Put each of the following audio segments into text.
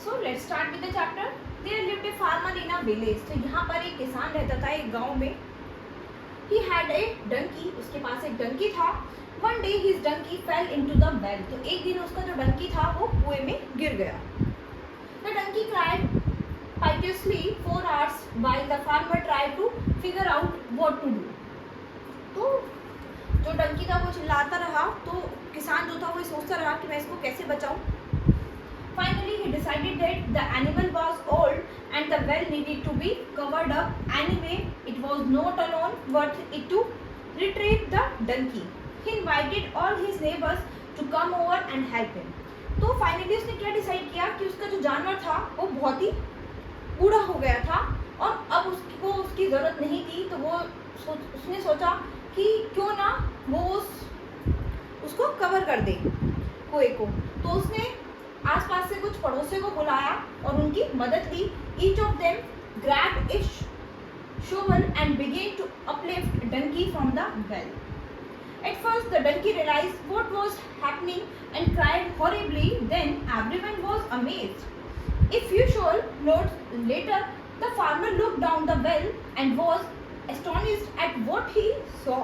So let's start with the chapter. There lived a farmer in a village. तो यहाँ पर एक किसान रहता था एक गांव में। ही हैड ए डंकी, उसके पास एक डंकी था। One day his donkey fell into the well. तो एक दिन उसका जो डंकी था वो कुएं में गिर गया। The donkey cried piteously for hours while the farmer tried to figure out what to do। तो जो डंकी था वो चिल्लाता रहा, तो किसान जो था वो सोचता रहा कि मैं इसको कैसे बचाऊं। Finally he decided that the animal was old and the well needed to be covered up. Anyway, it was not alone worth it to retrieve the donkey. He invited all his neighbors to come over and help him। तो finally उसने क्या decide किया कि उसका जो जानवर था वो बहुत ही बूढ़ा हो गया था और अब उसको उसकी ज़रूरत नहीं थी। तो वो उसने सोचा कि क्यों ना वो उसको कवर कर दे कुएं को। तो उसने आसपास से कुछ पड़ोसियों को बुलाया और उनकी मदद ली। Each of them grabbed a shovel and began to uplift donkey from the well. At first the donkey realized what was happening and cried horribly. Then everyone was amazed. A few short notes later, the farmer looked down the well and was astonished at what he saw.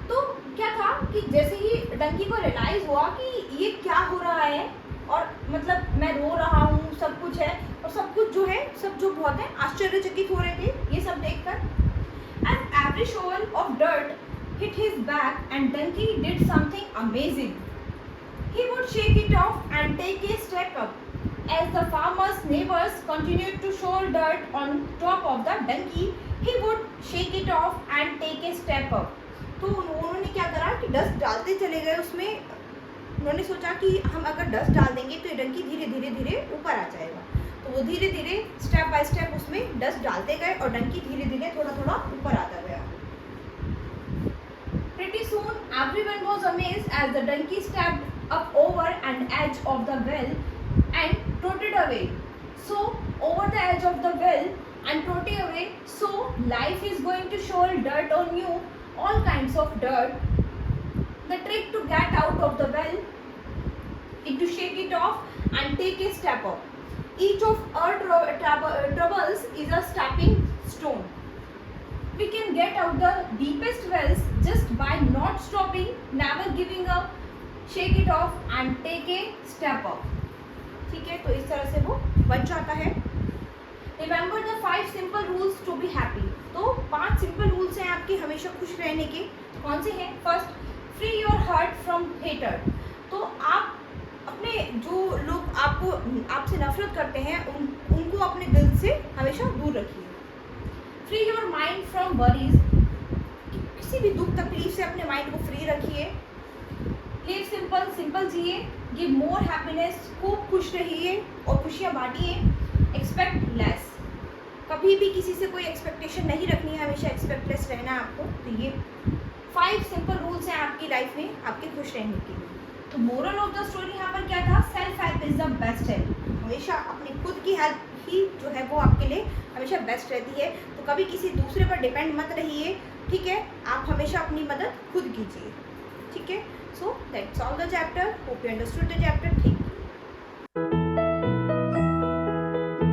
तो क्या था कि जैसे ही डंकी को realise हुआ कि ये क्या हो रहा है और मतलब मैं रो रहा हूँ, सब कुछ है और सब कुछ जो है सब जो बहुत है आश्चर्यचकित हो रहे थे ये सब देखकर। And every shovel of dirt hit his back and donkey did something amazing. He would shake it off and take a step up. As the farmer's neighbors continued to shovel dirt on top of the donkey, he would shake it off and take a step up. तो उन्होंने क्या करा कि dust डालते चले गए उसमें। उन्होंने सोचा कि हम अगर डस्ट डाल देंगे तो ये डंकी धीरे धीरे धीरे ऊपर आ जाएगा। तो वो धीरे धीरे स्टेप बाय स्टेप उसमें डस्ट डालते गए और डंकी धीरे धीरे थोड़ा थोड़ा ऊपर आता गया। Pretty soon everyone was amazed as the donkey stepped up over an edge of the well and trotted away. So over the edge of the well and trotting away. So life is going to shovel dirt on you, all kinds of dirt. The trick to get out of the well is to shake it off and take a step up. Each of our troubles is a stepping stone. We can get out the deepest wells just by not stopping, never giving up, shake it off and take a step up. ठीक है, तो इस तरह से वो बच जाता है। Remember the 5 simple rules to be happy। तो 5 सिंपल रूल्स हैं आपके हमेशा खुश रहने के। कौन से हैं? First, free your heart from hater. तो आप अपने जो लोग आपसे नफरत करते हैं उनको अपने दिल से हमेशा दूर रखिए। Free your mind from worries. किसी भी दुख तकलीफ से अपने माइंड को फ्री रखिए। लिव सिंपल, सिंपल जिए। गिव मोर हैप्पीनेस, खूब खुश रहिए और खुशियाँ बांटिए। एक्सपेक्ट लेस, कभी भी किसी से कोई एक्सपेक्टेशन नहीं रखनी है, हमेशा एक्सपेक्टलेस रहना है आपको। तो ये 5 सिंपल रूल्स हैं आपकी लाइफ में आपके खुश रहने के लिए। तो मोरल ऑफ द स्टोरी यहाँ पर क्या था? Self help is the best help. हमेशा अपनी खुद की हेल्प ही जो है वो आपके लिए हमेशा बेस्ट रहती है। तो कभी किसी दूसरे पर डिपेंड मत रहिए, ठीक है? आप हमेशा अपनी मदद खुद कीजिए, ठीक है? So that's all the chapter. Hope you understood the chapter. ठीक